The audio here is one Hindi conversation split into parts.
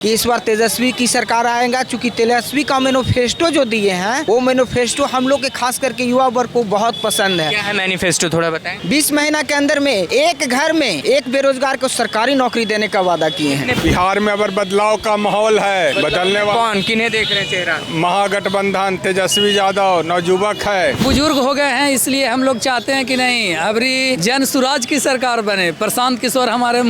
कि इस बार तेजस्वी की सरकार आएगा, चूंकि तेजस्वी का मैनिफेस्टो जो दिए हैं वो मैनिफेस्टो हम लोग के खास करके युवा वर्ग को बहुत पसंद है। क्या है मैनिफेस्टो, थोड़ा बताएं। 20 महीना के अंदर में एक घर में एक बेरोजगार को सरकारी नौकरी देने का वादा किए हैं। बिहार में अगर बदलाव का माहौल है, बदलने वाला कौन किन्हें देख रहे हैं चेहरा? महागठबंधन, तेजस्वी यादव नवयुवक है। बुजुर्ग हो गए हैं, इसलिए हम लोग चाहते हैं कि नहीं अबरी जन सुराज की सरकार बने। प्रशांत किशोर हमारे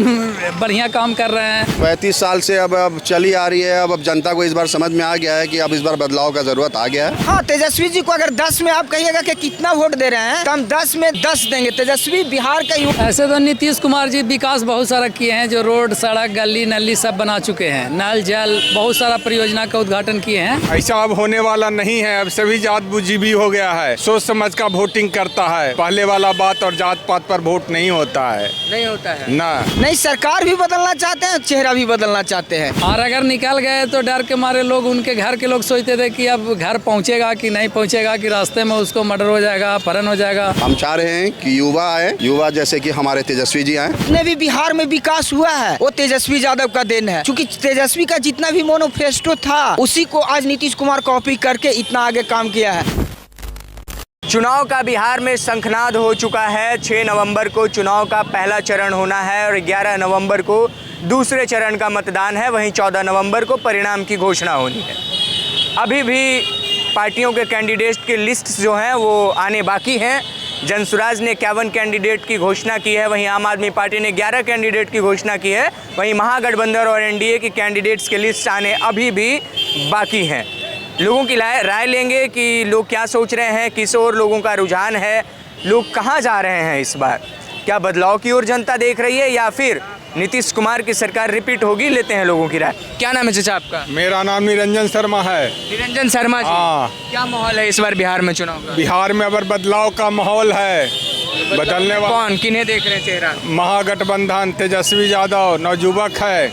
बढ़िया काम कर रहे हैं। 35 साल से अब चली आ रही है। अब जनता को इस बार समझ में आ गया है कि अब इस बार बदलाव का जरूरत आ गया है। हाँ, तेजस्वी जी को अगर 10 में आप कहिएगा कि कितना वोट दे रहे हैं तो हम 10 में 10 देंगे। तेजस्वी बिहार का ऐसे तो नीतीश कुमार जी विकास बहुत सारा किए हैं, जो रोड सड़क गली नली सब बना चुके हैं। नल जल बहुत सारा परियोजना का उद्घाटन किए हैं। ऐसा अब होने वाला नहीं है। अब सभी जात बुझी हो गया है, सोच समझ का वोटिंग करता है। पहले वाला बात और जात पात पर वोट नहीं होता है, नहीं होता है ना। नहीं, सरकार भी बदलना चाहते हैं, चेहरा भी बदलना चाहते हैं। और अगर निकल गए तो डर के मारे लोग, उनके घर के लोग सोचते थे कि अब घर पहुंचेगा कि नहीं पहुंचेगा, कि रास्ते में उसको मर्डर हो जाएगा, अपहरण हो जाएगा। हम चाह रहे हैं कि युवा आए, युवा जैसे कि हमारे तेजस्वी जी आए। जितने भी बिहार में विकास हुआ है वो तेजस्वी यादव का देन है, क्योंकि तेजस्वी का जितना भी मैनिफेस्टो था उसी को आज नीतीश कुमार कॉपी करके इतना आगे काम किया है। चुनाव का बिहार में शंखनाद हो चुका है। 6 नवंबर को चुनाव का पहला चरण होना है और 11 नवंबर को दूसरे चरण का मतदान है। वहीं 14 नवंबर को परिणाम की घोषणा होनी है। अभी भी पार्टियों के कैंडिडेट की लिस्ट जो हैं वो आने बाकी हैं। जनसुराज ने 51 कैंडिडेट की घोषणा की है, वहीं आम आदमी पार्टी ने 11 कैंडिडेट की घोषणा की है। वहीं महागठबंधन और एनडीए की कैंडिडेट्स के लिस्ट आने अभी भी बाकी हैं। लोगों की राय लेंगे कि लोग क्या सोच रहे हैं, किस ओर लोगों का रुझान है, लोग कहाँ जा रहे हैं इस बार। क्या बदलाव की ओर जनता देख रही है या फिर नीतीश कुमार की सरकार रिपीट होगी? लेते हैं लोगों की राय। क्या नाम है चाचा आपका? मेरा नाम निरंजन शर्मा है। निरंजन शर्मा जी। हाँ। क्या माहौल है इस बार बिहार में चुनाव का? बिहार में अगर बदलाव का माहौल है, बदलने वाला कौन किन्हें देख रहे हैं चेहरा? महागठबंधन, तेजस्वी यादव नवयुवक है।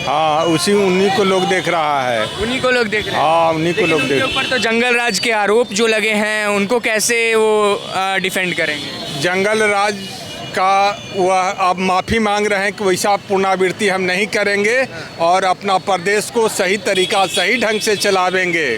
हाँ, उन्हीं को लोग देख रहा है। उन्हीं को लोग देख रहे हैं। हाँ, उन्हीं को लोग देख। ऊपर तो जंगल राज के आरोप जो लगे हैं उनको कैसे वो डिफेंड करेंगे? जंगल राज का वह अब माफ़ी मांग रहे हैं कि वैसा पुनरावृत्ति हम नहीं करेंगे और अपना प्रदेश को सही तरीका सही ढंग से चलावेंगे।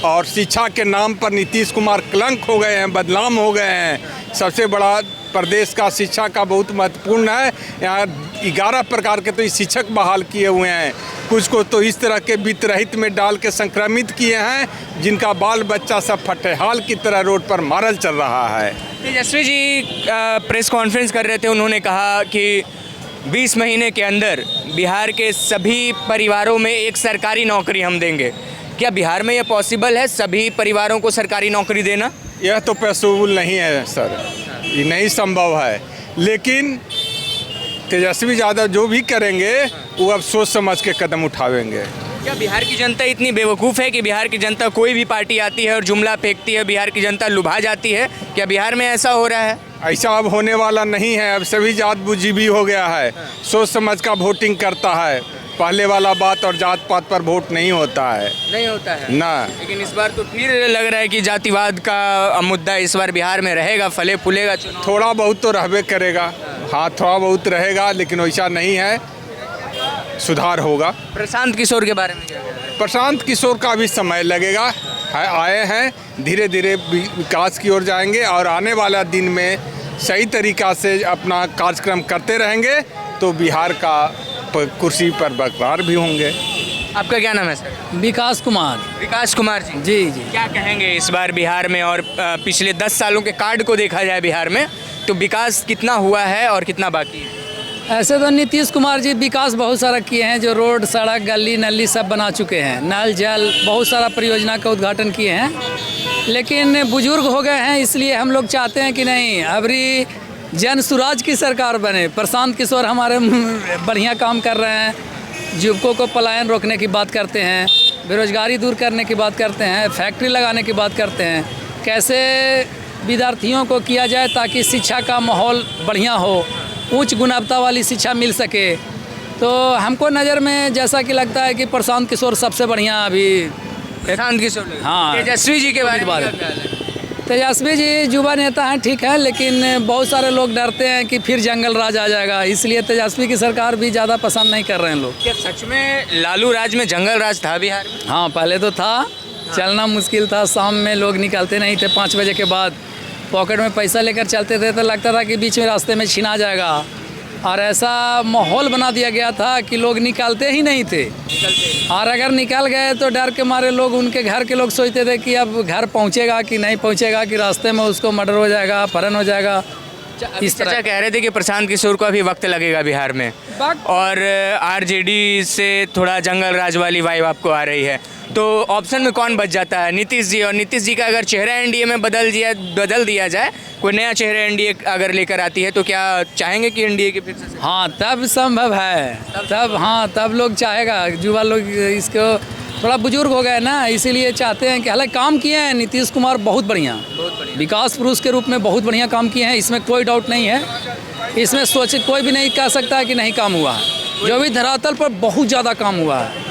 और शिक्षा के नाम पर नीतीश कुमार कलंक हो गए हैं, बदनाम हो गए हैं। सबसे बड़ा प्रदेश का शिक्षा का बहुत महत्वपूर्ण है। यहाँ 11 प्रकार के तो शिक्षक बहाल किए हुए हैं। कुछ को तो इस तरह के वित्त रहित में डाल के संक्रमित किए हैं, जिनका बाल बच्चा सब फटेहाल की तरह रोड पर मारल चल रहा है। तेजस्वी जी प्रेस कॉन्फ्रेंस कर रहे थे, उन्होंने कहा कि 20 महीने के अंदर बिहार के सभी परिवारों में एक सरकारी नौकरी हम देंगे। क्या बिहार में यह पॉसिबल है, सभी परिवारों को सरकारी नौकरी देना? यह तो पॉसिबल नहीं है सर, ये नहीं संभव है। लेकिन तेजस्वी यादव जो भी करेंगे वो अब सोच समझ के कदम उठावेंगे। क्या बिहार की जनता इतनी बेवकूफ़ है कि बिहार की जनता कोई भी पार्टी आती है और जुमला फेंकती है, बिहार की जनता लुभा जाती है? क्या बिहार में ऐसा हो रहा है? ऐसा अब होने वाला नहीं है। अब सभी जात बुझी हो गया है, सोच समझ का वोटिंग करता है। पहले वाला बात और जात पात पर वोट नहीं होता है, नहीं होता है ना। लेकिन इस बार तो फिर लग रहा है कि जातिवाद का मुद्दा इस बार बिहार में रहेगा, फले फूलेगा चुनाव। थोड़ा बहुत तो रहबे करेगा। हाँ, थोड़ा बहुत रहेगा, लेकिन वैसा नहीं है, सुधार होगा। प्रशांत किशोर के बारे में क्या कहते हैं? प्रशांत किशोर का भी समय लगेगा, आए हैं, धीरे धीरे विकास की ओर जाएंगे और आने वाला दिन में सही तरीका से अपना कार्यक्रम करते रहेंगे तो बिहार का कुर्सी पर बरकरार भी होंगे। आपका क्या नाम है सर? विकास कुमार। विकास कुमार जी। जी जी। क्या कहेंगे इस बार बिहार में और पिछले 10 सालों के कार्ड को देखा जाए बिहार में तो विकास कितना हुआ है और कितना बाकी है? ऐसे तो नीतीश कुमार जी विकास बहुत सारा किए हैं, जो रोड सड़क गली नली सब बना चुके हैं। नल जल बहुत सारा परियोजना का उद्घाटन किए हैं। लेकिन बुजुर्ग हो गए हैं, इसलिए हम लोग चाहते हैं कि नहीं अबरी जन सुराज की सरकार बने। प्रशांत किशोर हमारे बढ़िया काम कर रहे हैं। युवकों को पलायन रोकने की बात करते हैं, बेरोजगारी दूर करने की बात करते हैं, फैक्ट्री लगाने की बात करते हैं। कैसे विद्यार्थियों को किया जाए ताकि शिक्षा का माहौल बढ़िया हो, उच्च गुणवत्ता वाली शिक्षा मिल सके। तो हमको नज़र में जैसा कि लगता है कि प्रशांत किशोर सबसे बढ़िया अभी। प्रशांत किशोर। हाँ। तेजस्वी जी के बारे में क्या ख्याल है? तेजस्वी जी युवा नेता हैं, ठीक है, लेकिन बहुत सारे लोग डरते हैं कि फिर जंगल राज आ जाएगा, इसलिए तेजस्वी की सरकार भी ज़्यादा पसंद नहीं कर रहे हैं लोग। क्या सच में लालू राज में जंगल राज था बिहार में? हाँ, पहले तो था, चलना मुश्किल था, शाम में लोग निकलते नहीं थे, 5 बजे के बाद पॉकेट में पैसा लेकर चलते थे तो लगता था कि बीच में रास्ते में छिना जाएगा, और ऐसा माहौल बना दिया गया था कि लोग निकलते ही नहीं थे, और अगर निकल गए तो डर के मारे लोग, उनके घर के लोग सोचते थे कि अब घर पहुंचेगा कि नहीं पहुंचेगा, कि रास्ते में उसको मर्डर हो जाएगा, अपहरण हो जाएगा। इस तरह कह रहे थे कि प्रशांत किशोर को अभी वक्त लगेगा बिहार में, और आरजेडी से थोड़ा जंगल राज वाली वाइब आपको आ रही है, तो ऑप्शन में कौन बच जाता है? नीतीश जी। और नीतीश जी का अगर चेहरा एनडीए में बदल दिया जाए, कोई नया चेहरा एनडीए अगर लेकर आती है, तो क्या चाहेंगे कि एनडीए के फिर से? हाँ, तब संभव है, तब लोग चाहेगा, युवा लोग इसको थोड़ा बुजुर्ग हो गए ना, इसीलिए चाहते हैं कि हालांकि काम किए हैं नीतीश कुमार बहुत बढ़िया, विकास पुरुष के रूप में बहुत बढ़िया काम किए हैं, इसमें कोई डाउट नहीं है, इसमें सोचे कोई भी नहीं कह सकता है कि नहीं काम हुआ है, जो भी धरातल पर बहुत ज़्यादा काम हुआ है।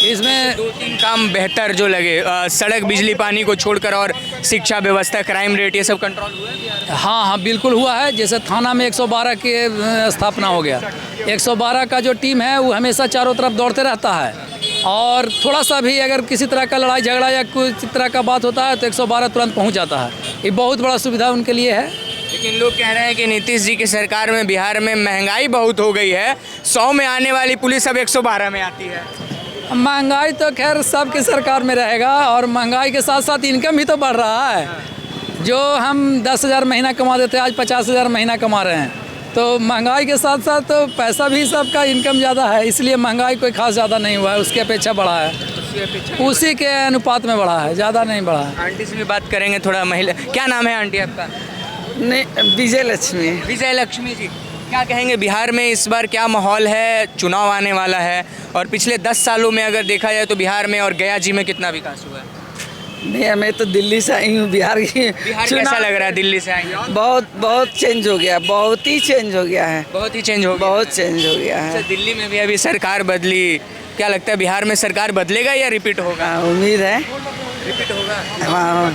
इसमें 2-3 काम बेहतर जो लगे, सड़क, बिजली, पानी को छोड़कर, और शिक्षा व्यवस्था, क्राइम रेट, ये सब कंट्रोल हुआ है बिहार में? हाँ, बिल्कुल हुआ है। जैसे थाना में 112 की स्थापना हो गया, 112 का जो टीम है वो हमेशा चारों तरफ दौड़ते रहता है, और थोड़ा सा भी अगर किसी तरह का लड़ाई झगड़ा या कुछ तरह का बात होता है तो 112 तुरंत पहुंच जाता है। ये बहुत बड़ा सुविधा उनके लिए है। लेकिन लोग कह रहे हैं कि नीतीश जी की सरकार में बिहार में महंगाई बहुत हो गई है, 100 में आने वाली पुलिस अब 112 में आती है। महंगाई तो खैर सबकी सरकार में रहेगा, और महंगाई के साथ साथ इनकम भी तो बढ़ रहा है। जो हम 10,000 महीना कमा देते हैं, आज 50,000 महीना कमा रहे हैं, तो महंगाई के साथ साथ तो पैसा भी सबका इनकम ज़्यादा है, इसलिए महंगाई कोई खास ज़्यादा नहीं हुआ है, उसकी अपेक्षा बढ़ा है, उसी के अनुपात में बढ़ा है, ज़्यादा नहीं बढ़ा है। आंटी से भी बात करेंगे थोड़ा। महिला, क्या नाम है आंटी आपका? नहीं, विजय लक्ष्मी। विजय लक्ष्मी जी, क्या कहेंगे बिहार में इस बार क्या माहौल है? चुनाव आने वाला है, और पिछले 10 सालों में अगर देखा जाए तो बिहार में और गया जी में कितना विकास हुआ है? नहीं, मैं तो दिल्ली से आई हूँ, बिहार कैसा लग रहा है दिल्ली से आई? बहुत चेंज हो गया, बहुत ही चेंज हो गया है, बहुत ही चेंज हो गया, बहुत चेंज हो गया है। अच्छा, दिल्ली में भी अभी सरकार बदली, क्या लगता है बिहार में सरकार बदलेगा या रिपीट होगा? उम्मीद है रिपीट होगा। हाँ,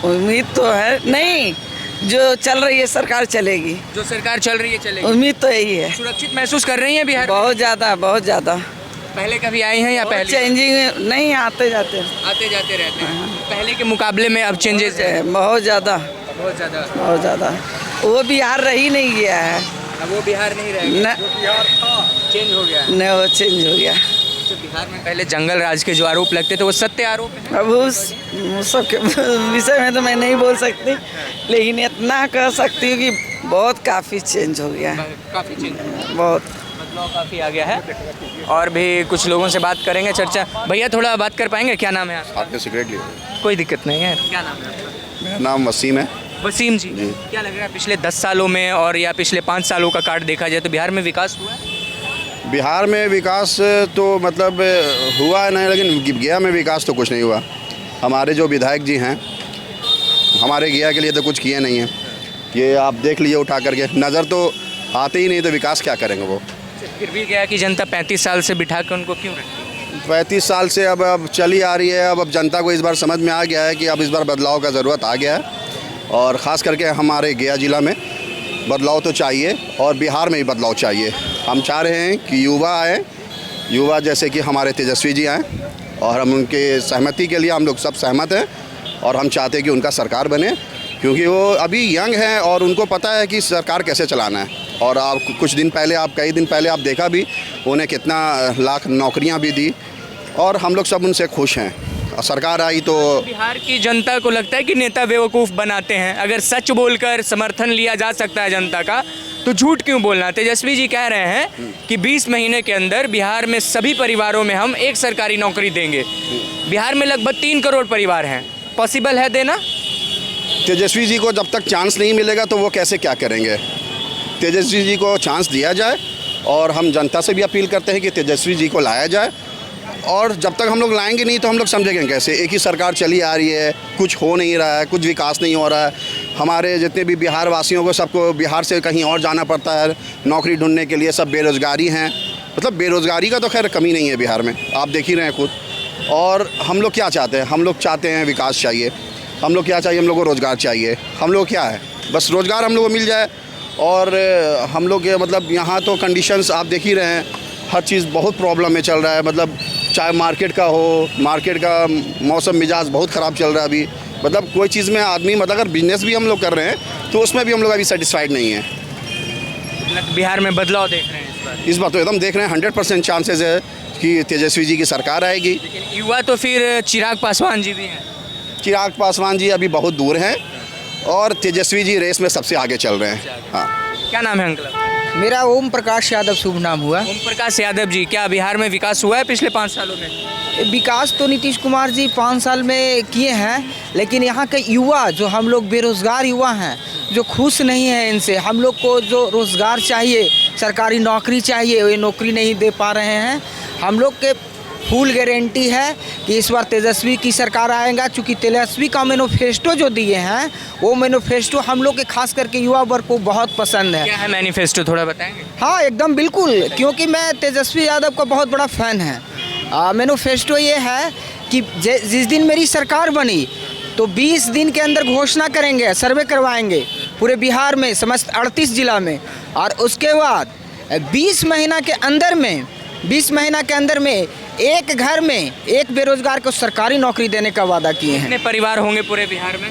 उम्मीद तो है, नहीं जो चल रही है सरकार चलेगी, जो सरकार चल रही है चलेगी, उम्मीद तो यही है। सुरक्षित महसूस कर रही है बिहार? बहुत ज़्यादा। पहले कभी आई हैं या पहले? चेंजिंग नहीं, आते जाते रहते हैं। पहले के मुकाबले में अब चेंजेस है? बहुत ज़्यादा। वो बिहार रही नहीं गया है, अब वो बिहार नहीं रहेगा, चेंज हो गया। नहीं, वो चेंज हो गया। तो बिहार में पहले जंगल राज के जो आरोप लगते थे वो सत्य आरोप है? अब उस सबके विषय में तो मैं नहीं बोल सकती, लेकिन इतना कह सकती हूँ कि बहुत काफ़ी चेंज हो गया है, काफ़ी चेंज, बहुत बदलाव काफ़ी आ गया है। और भी कुछ लोगों से बात करेंगे, चर्चा। भैया थोड़ा बात कर पाएंगे? क्या नाम है आपका? आपने सिगरेट लिया? कोई दिक्कत नहीं है। क्या नाम है आपका? मेरा नाम वसीम है। वसीम जी, क्या लग रहा है पिछले 10 सालों में और या पिछले 5 सालों का कार्ड देखा जाए तो बिहार में विकास हुआ है? बिहार में विकास तो मतलब हुआ है नहीं, लेकिन गया में विकास तो कुछ नहीं हुआ। हमारे जो विधायक जी हैं, हमारे गया के लिए तो कुछ किए नहीं हैं। ये आप देख लीजिए उठा करके, नज़र तो आते ही नहीं, तो विकास क्या करेंगे वो। फिर भी गया कि जनता 35 साल से बिठा कर उनको क्यों रखती? 35 साल से अब चली आ रही है। अब जनता को इस बार समझ में आ गया है कि अब इस बार बदलाव का ज़रूरत आ गया है, और ख़ास करके हमारे गया ज़िला में बदलाव तो चाहिए, और बिहार में भी बदलाव चाहिए। हम चाह रहे हैं कि युवा आए, युवा जैसे कि हमारे तेजस्वी जी आए, और हम उनके सहमति के लिए हम लोग सब सहमत हैं, और हम चाहते हैं कि उनका सरकार बने, क्योंकि वो अभी यंग हैं और उनको पता है कि सरकार कैसे चलाना है। और आप कई दिन पहले आप देखा भी, उन्हें कितना लाख नौकरियां भी दी, और हम लोग सब उनसे खुश हैं। और सरकार आई तो बिहार की जनता को लगता है कि नेता बेवकूफ़ बनाते हैं। अगर सच बोलकर समर्थन लिया जा सकता है जनता का, तो झूठ क्यों बोलना? तेजस्वी जी कह रहे हैं कि 20 महीने के अंदर बिहार में सभी परिवारों में हम एक सरकारी नौकरी देंगे। बिहार में लगभग 3 करोड़ परिवार हैं, पॉसिबल है देना? तेजस्वी जी को जब तक चांस नहीं मिलेगा तो वो कैसे क्या करेंगे। तेजस्वी जी को चांस दिया जाए, और हम जनता से भी अपील करते हैं कि तेजस्वी जी को लाया जाए। और जब तक हम लोग लाएंगे नहीं तो हम लोग समझेंगे कैसे। एक ही सरकार चली आ रही है, कुछ हो नहीं रहा है, कुछ विकास नहीं हो रहा है। हमारे जितने भी बिहार वासियों को, सबको बिहार से कहीं और जाना पड़ता है नौकरी ढूंढने के लिए। सब बेरोज़गारी हैं, मतलब बेरोज़गारी का तो खैर कमी नहीं है बिहार में, आप देख ही रहे हैं खुद। और हम लोग क्या चाहते हैं? हम लोग चाहते हैं विकास चाहिए, हम लोग क्या चाहिए, हम लोग को रोज़गार चाहिए। हम लोग क्या है, बस रोज़गार हम लोग को मिल जाए। और हम लोग के मतलब यहाँ तो कंडीशंस आप देख ही रहे हैं, हर चीज़ बहुत प्रॉब्लम में चल रहा है। मतलब चाहे मार्केट का हो, मार्केट का मौसम मिजाज बहुत ख़राब चल रहा है अभी। मतलब कोई चीज़ में आदमी मतलब अगर बिजनेस भी हम लोग कर रहे हैं तो उसमें भी हम लोग अभी सेटिस्फाइड नहीं है। बिहार में बदलाव देख रहे हैं इस बार तो एकदम देख रहे हैं, 100% चांसेस है कि तेजस्वी जी की सरकार आएगी। लेकिन युवा तो फिर चिराग पासवान जी भी हैं। चिराग पासवान जी अभी बहुत दूर हैं और तेजस्वी जी रेस में सबसे आगे चल रहे हैं। हाँ, क्या नाम है अंकल? मेरा ओम प्रकाश यादव शुभ नाम हुआ। ओम प्रकाश यादव जी, क्या बिहार में विकास हुआ है पिछले 5 सालों में? विकास तो नीतीश कुमार जी 5 साल में किए हैं, लेकिन यहाँ के युवा जो हम लोग बेरोज़गार युवा हैं, जो खुश नहीं है इनसे, हम लोग को जो रोज़गार चाहिए, सरकारी नौकरी चाहिए, ये नौकरी नहीं दे पा रहे हैं। हम लोग के फुल गारंटी है कि इस बार तेजस्वी की सरकार आएगा, चूँकि तेजस्वी का मैनिफेस्टो जो दिए हैं वो मैनिफेस्टो हम लोग के खास करके युवा वर्ग को बहुत पसंद है। क्या है मैनिफेस्टो, थोड़ा बताएंगे? हाँ एकदम बिल्कुल, क्योंकि मैं तेजस्वी यादव का बहुत बड़ा फ़ैन है। मैनिफेस्टो ये है कि जिस दिन मेरी सरकार बनी तो 20 दिन के अंदर घोषणा करेंगे, सर्वे करवाएंगे पूरे बिहार में समस्त 38 जिला में, और उसके बाद 20 महीना के अंदर में एक घर में एक बेरोजगार को सरकारी नौकरी देने का वादा किए हैं। कितने परिवार होंगे पूरे बिहार में?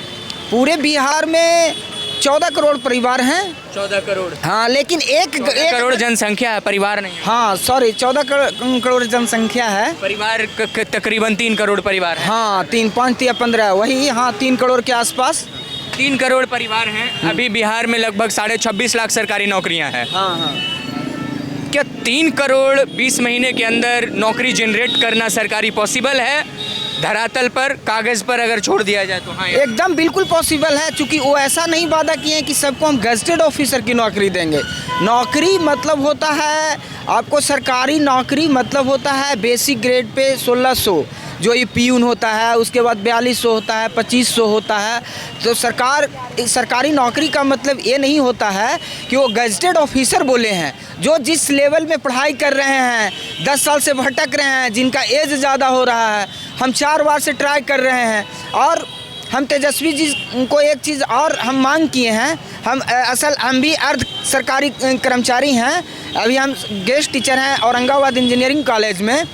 पूरे बिहार में 14 करोड़ परिवार हैं। 14 करोड़? हाँ, लेकिन एक करोड़ जनसंख्या है, परिवार नहीं है। हाँ सॉरी, 14 करोड़ जनसंख्या है। परिवार तकरीबन 3 करोड़ परिवार है। हाँ 3, 5 या 15 वही, हाँ 3 करोड़ के आसपास 3 करोड़ परिवार हैं। अभी बिहार में लगभग 26.5 लाख सरकारी नौकरियां हैं। हाँ। क्या 3 करोड़ 20 महीने के अंदर नौकरी जनरेट करना सरकारी पॉसिबल है? धरातल पर, कागज़ पर अगर छोड़ दिया जाए तो? हाँ, एकदम बिल्कुल पॉसिबल है, क्योंकि वो ऐसा नहीं वादा किए हैं कि सबको हम गजटेड ऑफिसर की नौकरी देंगे। नौकरी मतलब होता है आपको, सरकारी नौकरी मतलब होता है बेसिक ग्रेड पे 1600, जो ये पियून होता है, उसके बाद 4200 होता है, 2500 होता है। तो सरकारी नौकरी का मतलब ये नहीं होता है कि वो गजटेड ऑफिसर बोले हैं, जो जिस लेवल में पढ़ाई कर रहे हैं, 10 साल से भटक रहे हैं, जिनका एज ज़्यादा हो रहा है। हम 4 बार से ट्राई कर रहे हैं, और हम तेजस्वी जी को एक चीज़ और हम मांग किए हैं। हम भी अर्ध सरकारी कर्मचारी हैं, अभी हम गेस्ट टीचर हैं औरंगाबाद इंजीनियरिंग कॉलेज में।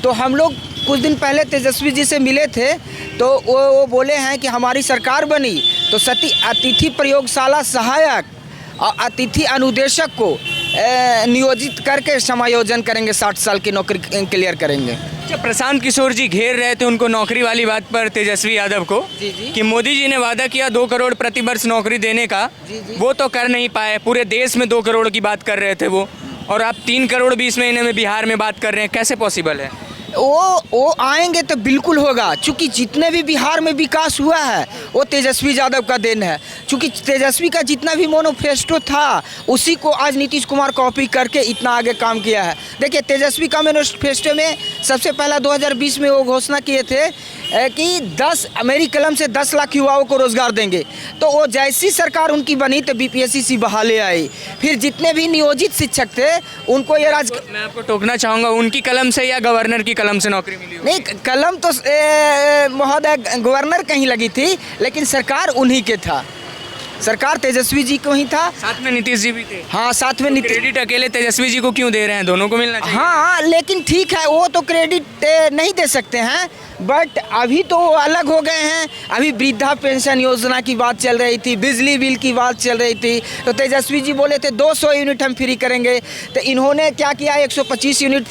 तो हम लोग कुछ दिन पहले तेजस्वी जी से मिले थे, तो वो बोले हैं कि हमारी सरकार बनी तो अतिथि प्रयोगशाला सहायक और अतिथि अनुदेशक को नियोजित करके समायोजन करेंगे, 60 साल की नौकरी क्लियर करेंगे। जब प्रशांत किशोर जी घेर रहे थे उनको नौकरी वाली बात पर, तेजस्वी यादव को, जी। कि मोदी जी ने वादा किया 2 करोड़ प्रति वर्ष नौकरी देने का, वो तो कर नहीं पाए। पूरे देश में 2 करोड़ की बात कर रहे थे वो, और आप 3 करोड़ 20 महीने में बिहार में बात कर रहे हैं, कैसे पॉसिबल है? वो आएंगे तो बिल्कुल होगा, क्योंकि जितने भी बिहार में विकास हुआ है वो तेजस्वी यादव का देन है। क्योंकि तेजस्वी का जितना भी मैनिफेस्टो था उसी को आज नीतीश कुमार कॉपी करके इतना आगे काम किया है। देखिए, तेजस्वी का मैनिफेस्टो में सबसे पहला 2020 में वो घोषणा किए थे कि मेरी कलम से 10 लाख युवाओं को रोज़गार देंगे। तो वो जैसी सरकार उनकी बनी तो BPSC बहाली आई, फिर जितने भी नियोजित शिक्षक थे उनको ये मैं आपको टोकना चाहूँगा, उनकी कलम से या गवर्नर की कलम से नौकरी मिली? नहीं, कलम तो महोदय गवर्नर कहीं लगी थी, लेकिन सरकार उन्हीं के था, सरकार तेजस्वी जी को ही था। साथ में नीतीश जी भी थे। हाँ, साथ में नीतीश। क्रेडिट अकेले तेजस्वी जी को क्यों दे रहे हैं? दोनों को मिलना चाहिए। हाँ, लेकिन ठीक है, वो तो क्रेडिट नहीं दे सकते हैं, बट अभी तो वो अलग हो गए हैं। अभी वृद्धा पेंशन योजना की बात चल रही थी, बिजली बिल की बात चल रही थी, तो तेजस्वी जी बोले थे 200 यूनिट हम फ्री करेंगे, तो इन्होंने क्या किया, 125 यूनिट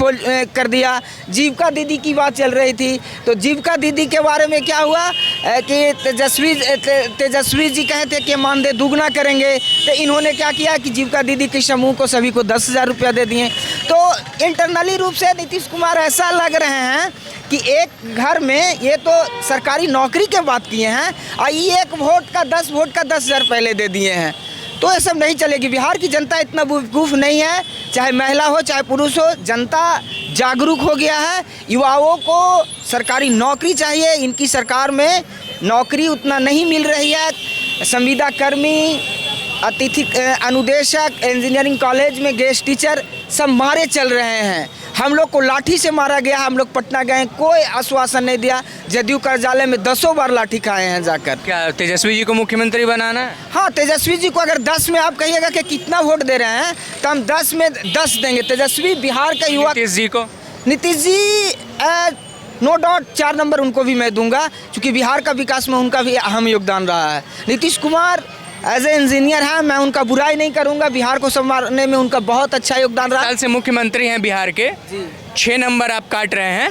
कर दिया। जीविका दीदी की बात चल रही थी, तो जीविका दीदी के बारे में क्या हुआ कि तेजस्वी जी कहे थे कि मानदेय दुगना करेंगे, तो इन्होंने क्या किया कि जीविका दीदी के समूह को सभी को 10,000 रुपया दे दिए। तो इंटरनली रूप से नीतीश कुमार ऐसा लग रहे हैं कि एक घर में ये तो सरकारी नौकरी के बात किए हैं, और ये 1 वोट का 10 वोट का 10,000 पहले दे दिए हैं। तो ये सब नहीं चलेगी। बिहार की जनता इतना बेवकूफ़ नहीं है, चाहे महिला हो चाहे पुरुष हो, जनता जागरूक हो गया है। युवाओं को सरकारी नौकरी चाहिए, इनकी सरकार में नौकरी उतना नहीं मिल रही है। संविदा कर्मी, अतिथि अनुदेशक, इंजीनियरिंग कॉलेज में गेस्ट टीचर सब मारे चल रहे हैं। हम लोग को लाठी से मारा गया, हम लोग पटना गए, कोई आश्वासन नहीं दिया। जदयू कार्यालय में 10 बार लाठी खाए हैं जाकर। क्या तेजस्वी जी को मुख्यमंत्री बनाना है? हाँ, तेजस्वी जी को अगर 10 में आप कहिएगा कि कितना वोट दे रहे हैं, तो हम 10 में 10 देंगे। तेजस्वी बिहार का युवा। नीतीश जी को? Nitish ji no doubt 4 number उनको भी मैं दूंगा, क्योंकि बिहार का विकास में उनका भी अहम योगदान रहा है। Nitish Kumar as a engineer है, मैं उनका बुराई नहीं करूंगा, बिहार को संभालने में उनका बहुत अच्छा योगदान रहा। साल से मुख्यमंत्री हैं बिहार के, 6 नंबर आप काट रहे हैं,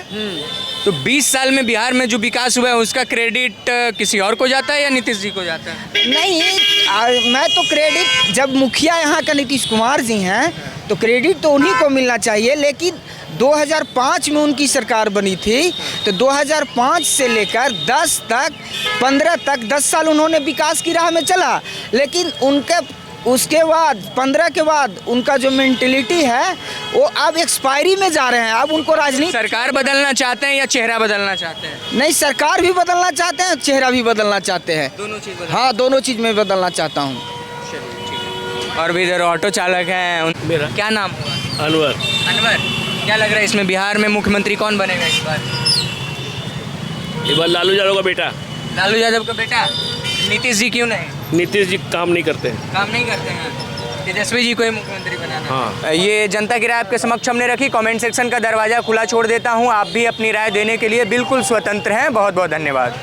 तो 20 साल में बिहार में जो विकास हुआ है उसका क्रेडिट किसी और को जाता है या नीतीश जी को जाता है? नहीं, मैं तो क्रेडिट, जब मुखिया यहाँ का नीतीश कुमार जी हैं तो क्रेडिट तो उन्हीं को मिलना चाहिए। लेकिन 2005 में उनकी सरकार बनी थी, तो 2005 से लेकर 10 तक 15 तक 10 साल उन्होंने विकास की राह में चला। लेकिन उनके उसके बाद 15 के बाद उनका जो मेंटेलिटी है वो अब एक्सपायरी में जा रहे हैं। अब उनको राजनीति, सरकार बदलना चाहते हैं या चेहरा बदलना चाहते हैं? नहीं, सरकार भी बदलना चाहते हैं, चेहरा भी बदलना चाहते हैं। दोनों चीज़? हाँ, दोनों चीज़ में बदलना चाहता हूँ। और भी इधर ऑटो चालक हैं, मेरा क्या नाम हुआ? अनवर। अनवर, क्या लग रहा है इसमें बिहार में मुख्यमंत्री कौन बनेगा इस बार? इस बार लालू यादव का बेटा। लालू यादव का बेटा? नीतीश जी क्यों नहीं? नीतीश जी काम नहीं करते हैं। काम नहीं करते हैं, तेजस्वी जी को ही मुख्यमंत्री बनाना। हाँ। ये जनता की राय आपके समक्ष हमने रखी। कमेंट सेक्शन का दरवाज़ा खुला छोड़ देता हूँ, आप भी अपनी राय देने के लिए बिल्कुल स्वतंत्र हैं। बहुत बहुत धन्यवाद।